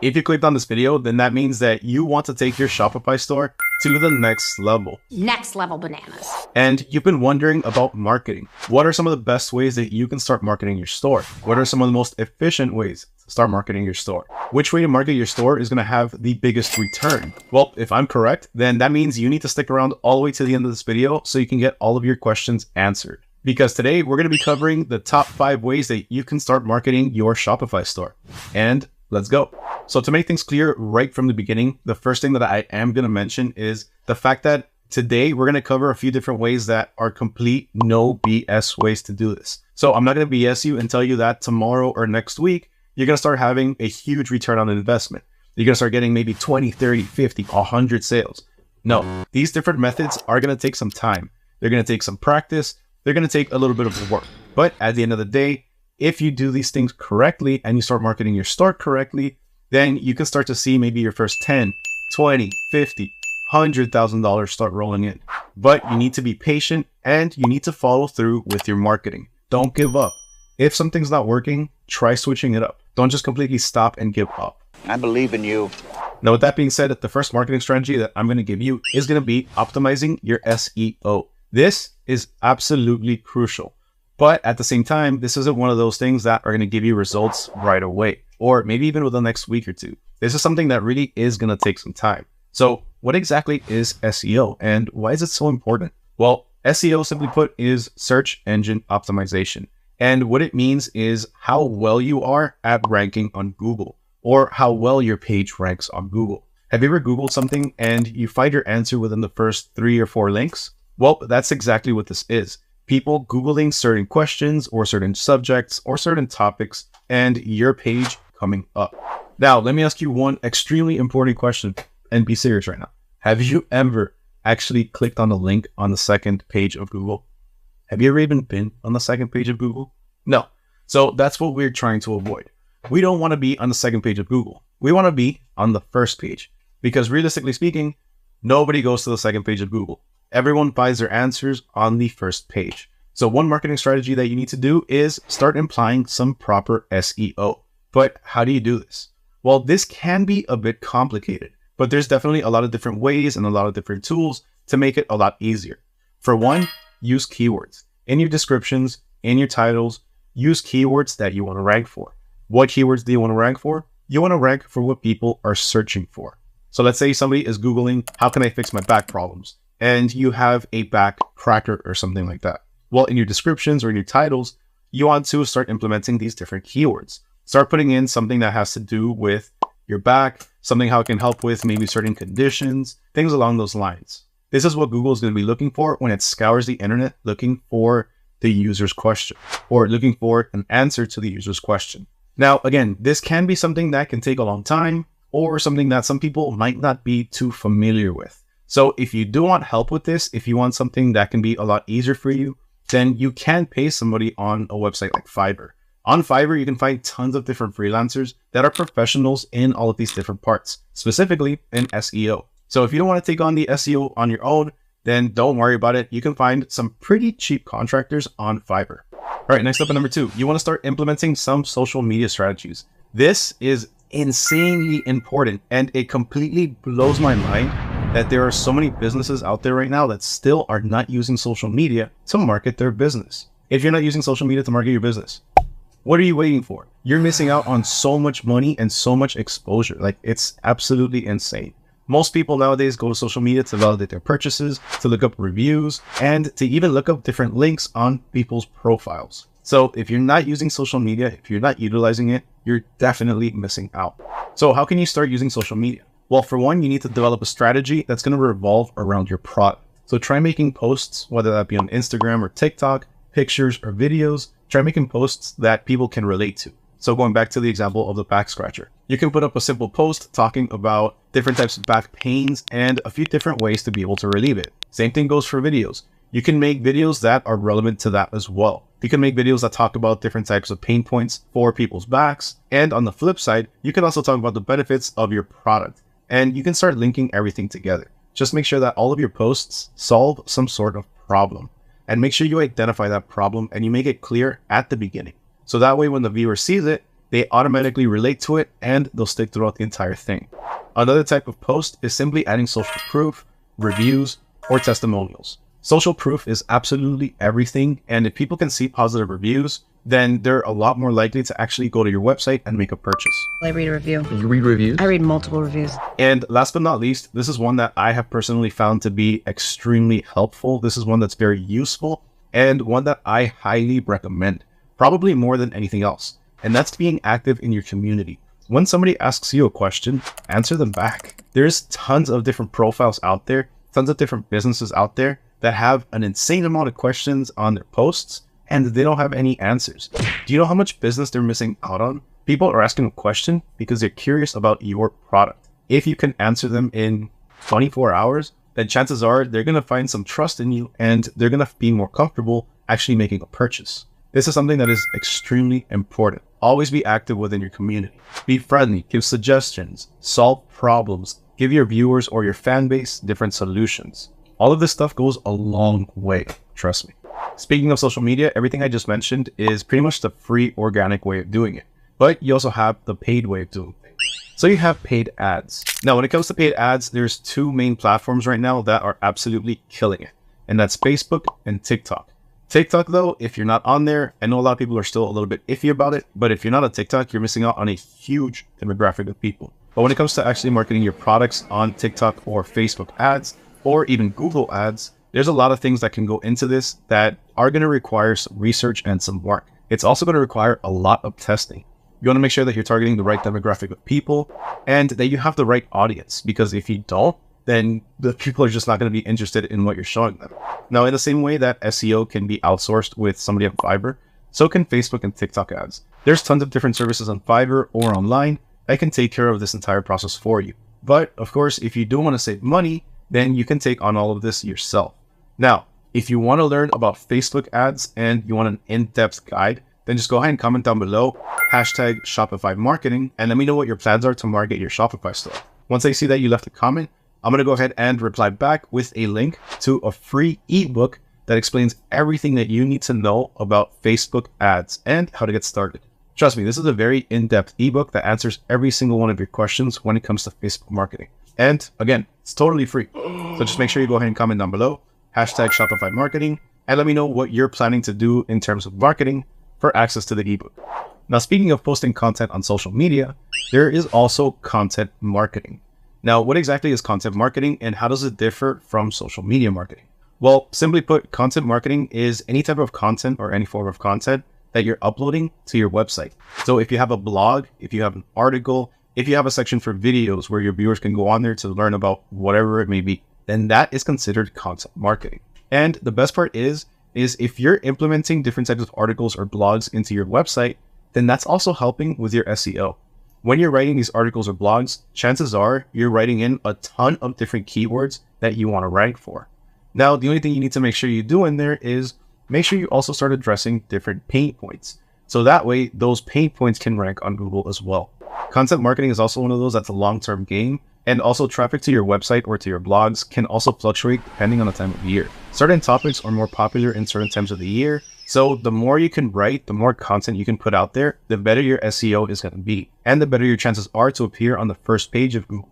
If you clicked on this video, then that means that you want to take your Shopify store to the next level. Next level bananas. And you've been wondering about marketing. What are some of the best ways that you can start marketing your store? What are some of the most efficient ways to start marketing your store? Which way to market your store is going to have the biggest return? Well, if I'm correct, then that means you need to stick around all the way to the end of this video so you can get all of your questions answered. Because today we're going to be covering the top 5 ways that you can start marketing your Shopify store. And let's go. So to make things clear right from the beginning, the first thing that I am going to mention is the fact that today we're going to cover a few different ways that are complete no BS ways to do this. So I'm not going to BS you and tell you that tomorrow or next week, you're going to start having a huge return on investment. You're going to start getting maybe 20, 30, 50, 100 sales. No, these different methods are going to take some time. They're going to take some practice. They're going to take a little bit of work. But at the end of the day, if you do these things correctly and you start marketing your store correctly, then you can start to see maybe your first 10, 20, 50, $100,000 start rolling in. But you need to be patient and you need to follow through with your marketing. Don't give up. If something's not working, try switching it up. Don't just completely stop and give up. I believe in you. Now, with that being said, the first marketing strategy that I'm going to give you is going to be optimizing your SEO. This is absolutely crucial. But at the same time, this isn't one of those things that are going to give you results right away, or maybe even within the next week or two. This is something that really is going to take some time. So what exactly is SEO and why is it so important? Well, SEO, simply put, is search engine optimization. And what it means is how well you are at ranking on Google, or how well your page ranks on Google. Have you ever Googled something and you find your answer within the first 3 or 4 links? Well, that's exactly what this is. People Googling certain questions or certain subjects or certain topics and your page coming up. Now, let me ask you one extremely important question and be serious right now. Have you ever actually clicked on a link on the second page of Google? Have you ever even been on the second page of Google? No. So that's what we're trying to avoid. We don't want to be on the second page of Google. We want to be on the first page because realistically speaking, nobody goes to the second page of Google. Everyone finds their answers on the first page. So one marketing strategy that you need to do is start implying some proper SEO. But how do you do this? Well, this can be a bit complicated, but there's definitely a lot of different ways and a lot of different tools to make it a lot easier. For one, use keywords. In your descriptions, in your titles, use keywords that you want to rank for. What keywords do you want to rank for? You want to rank for what people are searching for. So let's say somebody is Googling, how can I fix my back problems? And you have a back cracker or something like that. Well, in your descriptions or in your titles, you want to start implementing these different keywords. Start putting in something that has to do with your back, something how it can help with maybe certain conditions, things along those lines. This is what Google is going to be looking for when it scours the internet looking for the user's question or looking for an answer to the user's question. Now, again, this can be something that can take a long time or something that some people might not be too familiar with. So if you do want help with this, if you want something that can be a lot easier for you, then you can pay somebody on a website like Fiverr. On Fiverr, you can find tons of different freelancers that are professionals in all of these different parts, specifically in SEO. So if you don't want to take on the SEO on your own, then don't worry about it. You can find some pretty cheap contractors on Fiverr. All right, next up at number 2, you want to start implementing some social media strategies. This is insanely important and it completely blows my mind that there are so many businesses out there right now that still are not using social media to market their business. If you're not using social media to market your business, what are you waiting for? You're missing out on so much money and so much exposure. Like, it's absolutely insane. Most people nowadays go to social media to validate their purchases, to look up reviews, and to even look up different links on people's profiles. So if you're not using social media, if you're not utilizing it, you're definitely missing out. So how can you start using social media? Well, for one, you need to develop a strategy that's going to revolve around your product. So try making posts, whether that be on Instagram or TikTok, pictures or videos. Try making posts that people can relate to. So going back to the example of the back scratcher, you can put up a simple post talking about different types of back pains and a few different ways to be able to relieve it. Same thing goes for videos. You can make videos that are relevant to that as well. You can make videos that talk about different types of pain points for people's backs. And on the flip side, you can also talk about the benefits of your product. And you can start linking everything together. Just make sure that all of your posts solve some sort of problem. And make sure you identify that problem and you make it clear at the beginning. So that way when the viewer sees it, they automatically relate to it and they'll stick throughout the entire thing. Another type of post is simply adding social proof, reviews, or testimonials. Social proof is absolutely everything, and if people can see positive reviews, then they're a lot more likely to actually go to your website and make a purchase. I read a review. You read reviews? I read multiple reviews. And last but not least, this is one that I have personally found to be extremely helpful. This is one that's very useful and one that I highly recommend, probably more than anything else. And that's being active in your community. When somebody asks you a question, answer them back. There's tons of different profiles out there, tons of different businesses out there that have an insane amount of questions on their posts and they don't have any answers. Do you know how much business they're missing out on? People are asking a question because they're curious about your product. If you can answer them in 24 hours, then chances are they're going to find some trust in you and they're going to be more comfortable actually making a purchase. This is something that is extremely important. Always be active within your community. Be friendly, give suggestions, solve problems, give your viewers or your fan base different solutions. All of this stuff goes a long way, trust me. Speaking of social media, everything I just mentioned is pretty much the free organic way of doing it. But you also have the paid way of doing things. So you have paid ads. Now, when it comes to paid ads, there's two main platforms right now that are absolutely killing it. And that's Facebook and TikTok. TikTok, though, if you're not on there, I know a lot of people are still a little bit iffy about it, but if you're not on TikTok, you're missing out on a huge demographic of people. But when it comes to actually marketing your products on TikTok or Facebook ads, or even Google ads, there's a lot of things that can go into this that are going to require some research and some work. It's also going to require a lot of testing. You want to make sure that you're targeting the right demographic of people and that you have the right audience, because if you don't, then the people are just not going to be interested in what you're showing them. Now, in the same way that SEO can be outsourced with somebody on Fiverr, so can Facebook and TikTok ads. There's tons of different services on Fiverr or online that can take care of this entire process for you. But of course, if you do want to save money, then you can take on all of this yourself. Now, if you want to learn about Facebook ads and you want an in-depth guide, then just go ahead and comment down below, hashtag Shopify marketing, and let me know what your plans are to market your Shopify store. Once I see that you left a comment, I'm going to go ahead and reply back with a link to a free ebook that explains everything that you need to know about Facebook ads and how to get started. Trust me, this is a very in-depth ebook that answers every single one of your questions when it comes to Facebook marketing. And again, it's totally free. So just make sure you go ahead and comment down below, hashtag Shopify marketing, and let me know what you're planning to do in terms of marketing for access to the ebook. Now, speaking of posting content on social media, there is also content marketing. Now, what exactly is content marketing and how does it differ from social media marketing? Well, simply put, content marketing is any type of content or any form of content that you're uploading to your website. So if you have a blog, if you have an article, if you have a section for videos where your viewers can go on there to learn about whatever it may be, then that is considered content marketing. And the best part is if you're implementing different types of articles or blogs into your website, then that's also helping with your SEO. When you're writing these articles or blogs, chances are you're writing in a ton of different keywords that you want to rank for. Now, the only thing you need to make sure you do in there is make sure you also start addressing different pain points. So that way, those pain points can rank on Google as well. Content marketing is also one of those that's a long-term game. And also traffic to your website or to your blogs can also fluctuate depending on the time of year. Certain topics are more popular in certain times of the year. So the more you can write, the more content you can put out there, the better your SEO is going to be. And the better your chances are to appear on the first page of Google.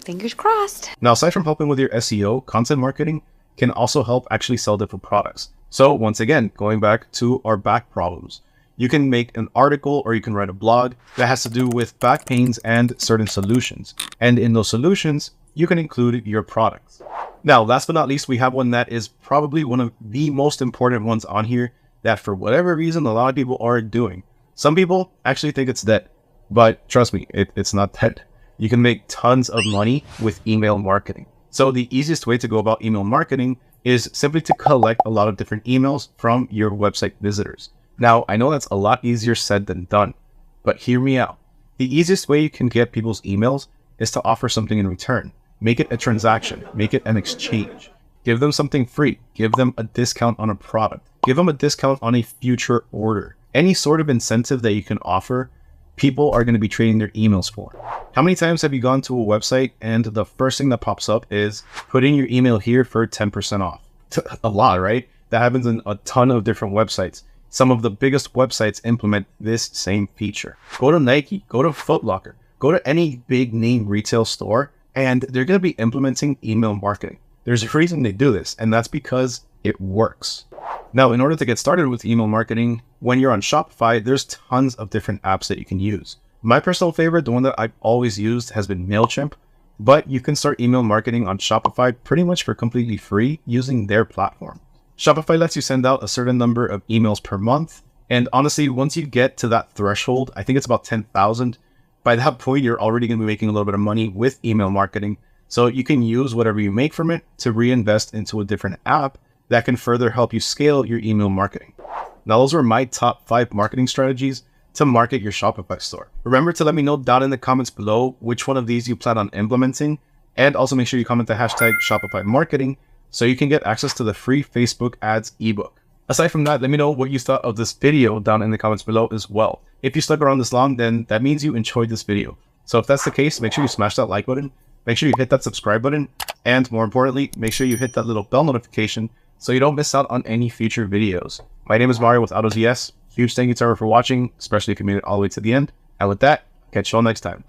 Fingers crossed. Now, aside from helping with your SEO, content marketing can also help actually sell different products. So once again, going back to our back problems, you can make an article or you can write a blog that has to do with back pains and certain solutions. And in those solutions, you can include your products. Now, last but not least, we have one that is probably one of the most important ones on here that for whatever reason, a lot of people aren't doing. Some people actually think it's dead, but trust me, it's not dead. You can make tons of money with email marketing. So the easiest way to go about email marketing is simply to collect a lot of different emails from your website visitors. Now, I know that's a lot easier said than done, but hear me out. The easiest way you can get people's emails is to offer something in return. Make it a transaction, make it an exchange. Give them something free, give them a discount on a product, give them a discount on a future order. Any sort of incentive that you can offer, people are going to be trading their emails for. How many times have you gone to a website and the first thing that pops up is put in your email here for 10% off? A lot, right? That happens in a ton of different websites. Some of the biggest websites implement this same feature. Go to Nike, go to Foot Locker, go to any big name retail store, and they're going to be implementing email marketing. There's a reason they do this, and that's because it works. Now, in order to get started with email marketing, when you're on Shopify, there's tons of different apps that you can use. My personal favorite, the one that I've always used, has been MailChimp, but you can start email marketing on Shopify pretty much for completely free using their platform. Shopify lets you send out a certain number of emails per month, and honestly, once you get to that threshold, I think it's about 10,000, by that point, you're already going to be making a little bit of money with email marketing, so you can use whatever you make from it to reinvest into a different app that can further help you scale your email marketing. Now, those were my top 5 marketing strategies to market your Shopify store. Remember to let me know down in the comments below which one of these you plan on implementing, and also make sure you comment the hashtag Shopify Marketing so you can get access to the free Facebook ads ebook. Aside from that, let me know what you thought of this video down in the comments below as well. If you stuck around this long, then that means you enjoyed this video. So if that's the case, make sure you smash that like button, make sure you hit that subscribe button, and more importantly, make sure you hit that little bell notification so you don't miss out on any future videos. My name is Mario with AutoZS. Huge thank you to everyone for watching, especially if you made it all the way to the end. And with that, catch you all next time.